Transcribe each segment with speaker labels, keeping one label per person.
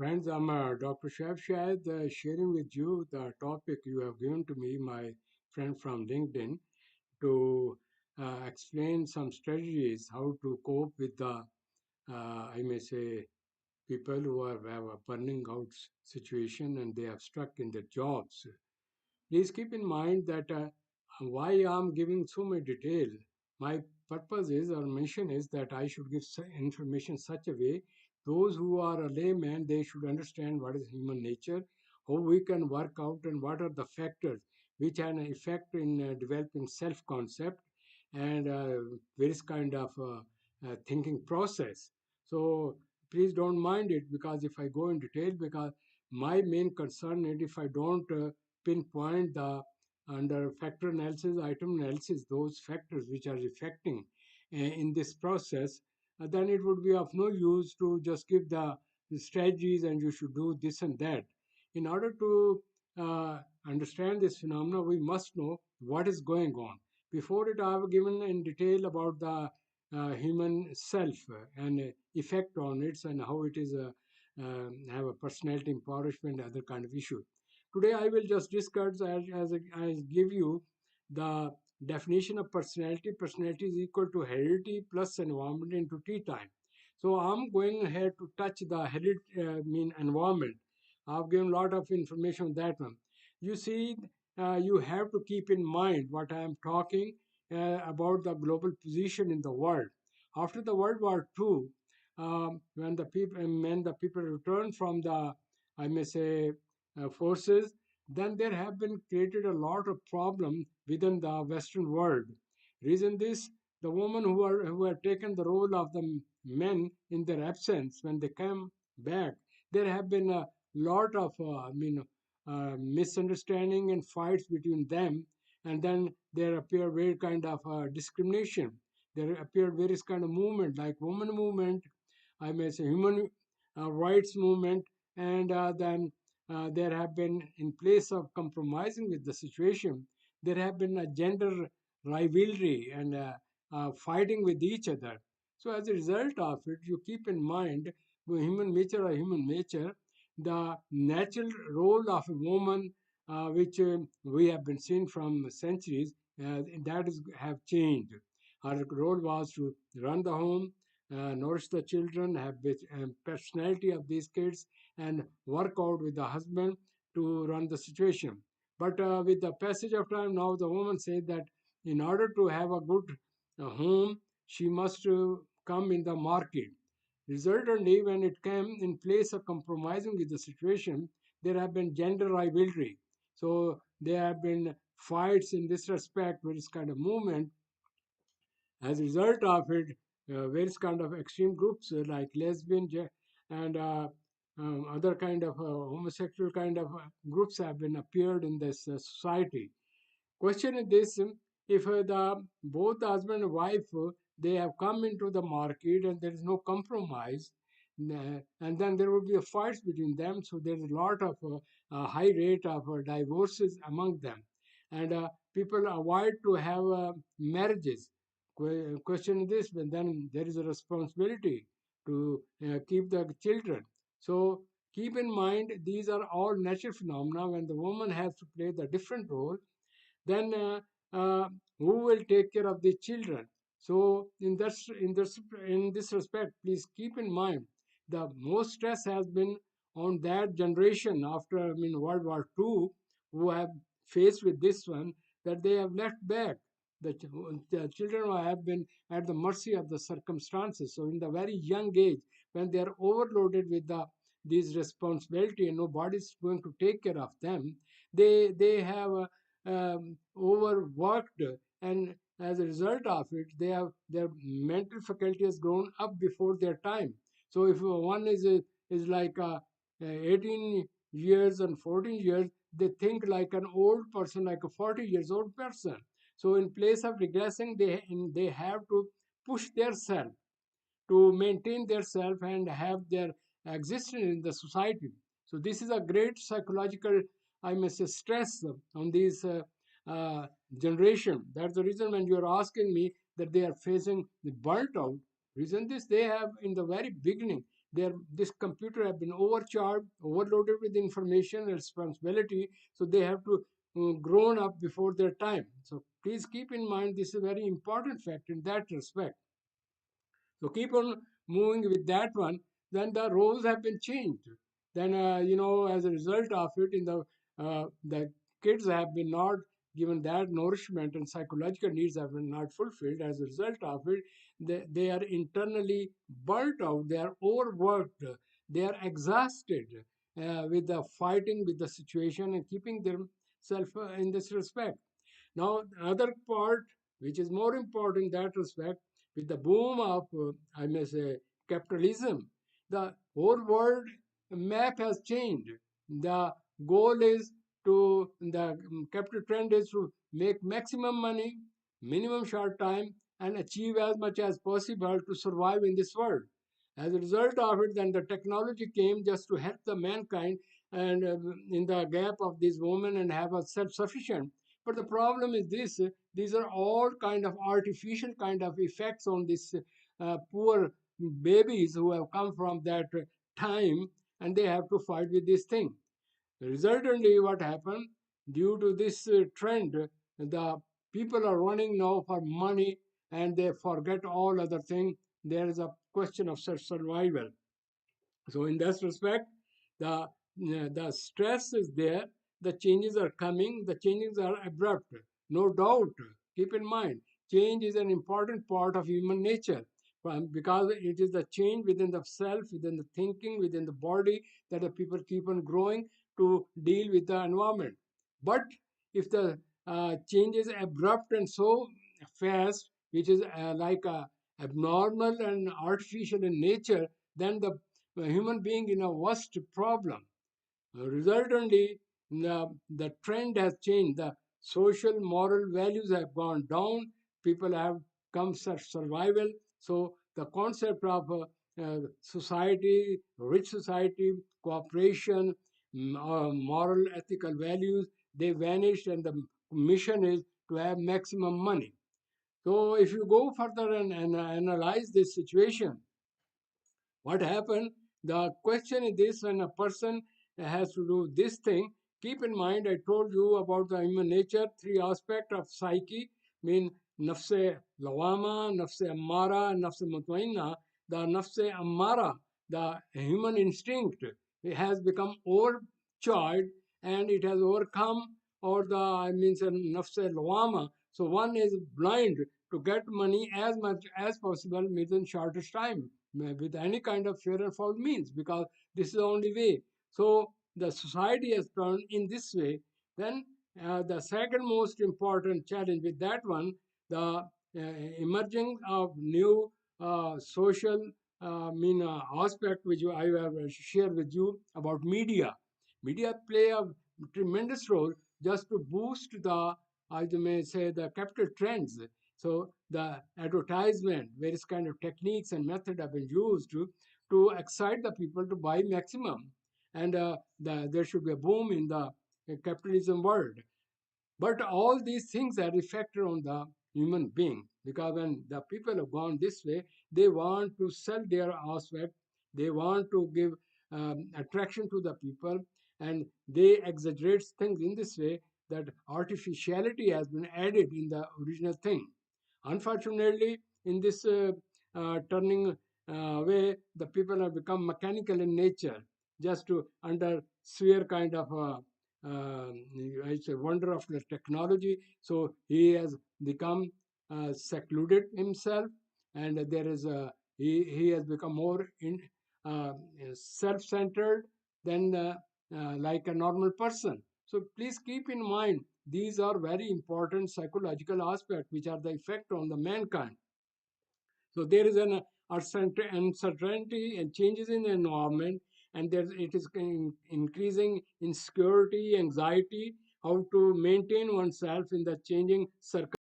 Speaker 1: Friends, I'm Dr. Shaib Shahid, sharing with you the topic you have given to me, my friend from LinkedIn, to explain some strategies how to cope with the, I may say, people who have a burning out situation and they have stuck in their jobs. Please keep in mind that why I'm giving so much detail. My purpose is or mission is that I should give information such a way those who are a layman they should understand what is human nature, how we can work out, and what are the factors which have an effect in developing self-concept and various kind of thinking process. So please don't mind it because if I go in detail, because my main concern is if I don't pinpoint the under factor analysis, item analysis, those factors which are affecting in this process, then it would be of no use to just give the strategies and you should do this and that. In order to understand this phenomena, we must know what is going on. Before it, I have given in detail about the human self and effect on it and how it is have a personality empowerment, other kind of issue. Today, I will just discuss as give you the definition of personality. Personality is equal to heredity plus environment into T time. So I'm going here to touch the heredity, mean environment. I've given a lot of information on that one. You see, you have to keep in mind what I am talking about the global position in the world. After the World War II, when the people returned from the, I may say, forces, then there have been created a lot of problem within the Western world. Reason this, the women who have taken the role of the men in their absence when they come back, there have been a lot of misunderstanding and fights between them, and then there appear very kind of discrimination. There appear various kind of movement like women movement, I may say human rights movement, and then there have been, in place of compromising with the situation, there have been a gender rivalry and fighting with each other. So as a result of it, you keep in mind human nature, the natural role of a woman, which we have been seeing from centuries, that is have changed. Her role was to run the home, nourish the children, have personality of these kids, and work out with the husband to run the situation. But with the passage of time, now the woman says that in order to have a good home, she must come in the market. Resultantly, when it came in place of compromising with the situation, there have been gender rivalry. So there have been fights in this respect, with this kind of movement. As a result of it, various kind of extreme groups like lesbian and other kind of homosexual kind of groups have been appeared in this society. Question is this: if the both the husband and wife they have come into the market and there is no compromise, and then there will be a fights between them. So there is a lot of high rate of divorces among them, and people avoid to have marriages. Question is this: but then there is a responsibility to keep the children. So keep in mind these are all natural phenomena. When the woman has to play the different role, then who will take care of the children? So in this respect, please keep in mind the most stress has been on that generation after World War II, who have faced with this one, that they have left back. The children have been at the mercy of the circumstances. So in the very young age, when they are overloaded with these responsibility and nobody is going to take care of them, they have overworked, and as a result of it, their mental faculty has grown up before their time. So if one is like 18 years and 14 years, they think like an old person, like a 40 years old person. So in place of regressing, they have to push their self to maintain their self and have their existence in the society. So this is a great psychological, I must say, stress on this generation. That's the reason when you are asking me that they are facing the burnt out. Reason this, they have in the very beginning this computer have been overcharged, overloaded with information and responsibility, so they have to grown up before their time. So please keep in mind this is a very important fact in that respect. So keep on moving with that one. Then the roles have been changed. Then as a result of it, in the kids have been not given that nourishment and psychological needs have been not fulfilled. As a result of it, they are internally burnt out. They are overworked. They are exhausted with the fighting with the situation and keeping themselves in this respect. Now, another part which is more important in that respect, with the boom of, I may say, capitalism, the whole world map has changed. The goal is the capital trend is to make maximum money, minimum short time, and achieve as much as possible to survive in this world. As a result of it, then the technology came just to help the mankind and in the gap of this woman and have a self-sufficient. But the problem is this: these are all kind of artificial kind of effects on this poor babies who have come from that time, and they have to fight with this thing. Resultantly, what happened due to this trend, the people are running now for money and they forget all other things. There is a question of survival. So in that respect, the stress is there. The changes are coming. The changes are abrupt, no doubt. Keep in mind, change is an important part of human nature because it is the change within the self, within the thinking, within the body that the people keep on growing to deal with the environment. But if the change is abrupt and so fast, which is like abnormal and artificial in nature, then the human being in a worst problem. Resultantly, the trend has changed. The social moral values have gone down. People have come survival. So the concept of society, rich society, cooperation, moral, ethical values, they vanished, and the mission is to have maximum money. So if you go further and analyze this situation, what happened? The question is this: when a person has to do this thing, keep in mind I told you about the human nature, three aspects of psyche, mean nafse lawama, nafse ammara, and nafse mutmainna. The nafse ammara, the human instinct, it has become overcharged and it has overcome, or the I mean nafse lawama. So one is blind to get money as much as possible within shortest time with any kind of fair and foul means, because this is the only way. So the society has turned in this way. Then the second most important challenge with that one, the emerging of new social aspect which I have shared with you about media. Media play a tremendous role just to boost the, I may say, the capital trends. So the advertisement, various kind of techniques and method have been used to excite the people to buy maximum, and there should be a boom in the capitalism world. But all these things are reflected on the human being, because when the people have gone this way, they want to sell their aspect, they want to give attraction to the people, and they exaggerate things in this way that artificiality has been added in the original thing. Unfortunately, in this turning way, the people have become mechanical in nature, just to under severe kind of it's a wonder of the technology. So he has become secluded himself, and there is he has become more uh, self-centered than like a normal person. So please keep in mind these are very important psychological aspects which are the effect on the mankind. So there is an uncertainty and changes in the environment, and there it is increasing insecurity, anxiety, how to maintain oneself in the changing circumstances.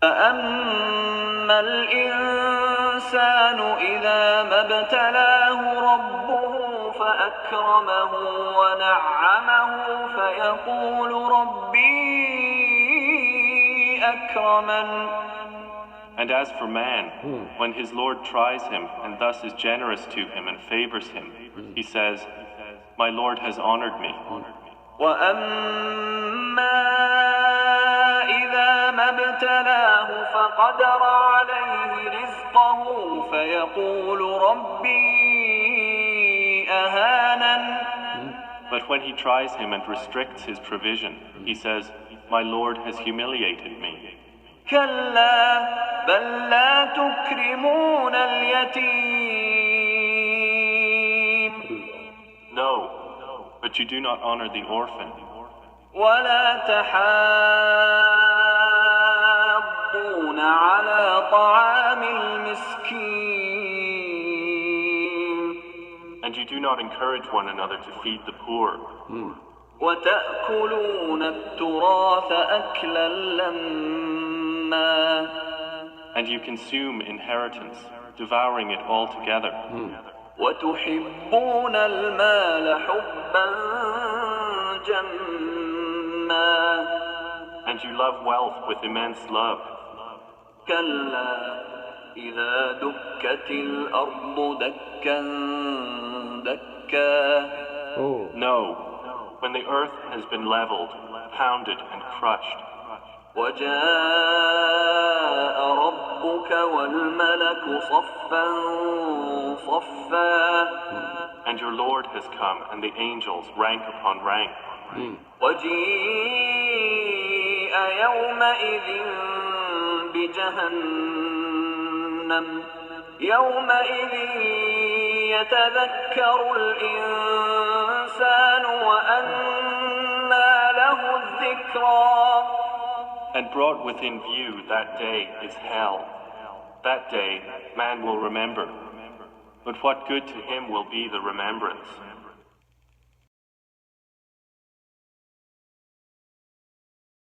Speaker 2: فأما الإنسان إذا ما ابتلاه ربه فأكرمه ونعمه فيقول ربي أكرمن
Speaker 3: And as for man, when his Lord tries him and thus is generous to him and favors him, he says, "My Lord has honored me."
Speaker 2: وأما إذا ما ابتلاه فقدر عليه رزقه فيقول ربي أهانن.
Speaker 3: But when he tries him and restricts his provision, he says, "My Lord has humiliated me."
Speaker 2: كلا بل لا تكرمون اليتيم
Speaker 3: No, but you do not honor the orphan,
Speaker 2: ولا تحاضون على طعام المسكين
Speaker 3: and you do not encourage one another to feed the poor,
Speaker 2: وتأكلون التراث أكلا لما
Speaker 3: and you consume inheritance, devouring it all together,
Speaker 2: وتحبون المال حبا جما
Speaker 3: and you love wealth with immense love.
Speaker 2: كلا إذا دكت الأرض دكا دكا
Speaker 3: No, when the earth has been leveled, pounded, and crushed,
Speaker 2: وجاء ربك والملك صفا صفا
Speaker 3: and your Lord has come, and the angels rank upon rank,
Speaker 2: وجيء يومئذ بجهنم يومئذ يتذكر الإنسان وأنى له الذكرى.
Speaker 3: and brought within view that day is hell. That day man will remember, but what good to him will be the remembrance?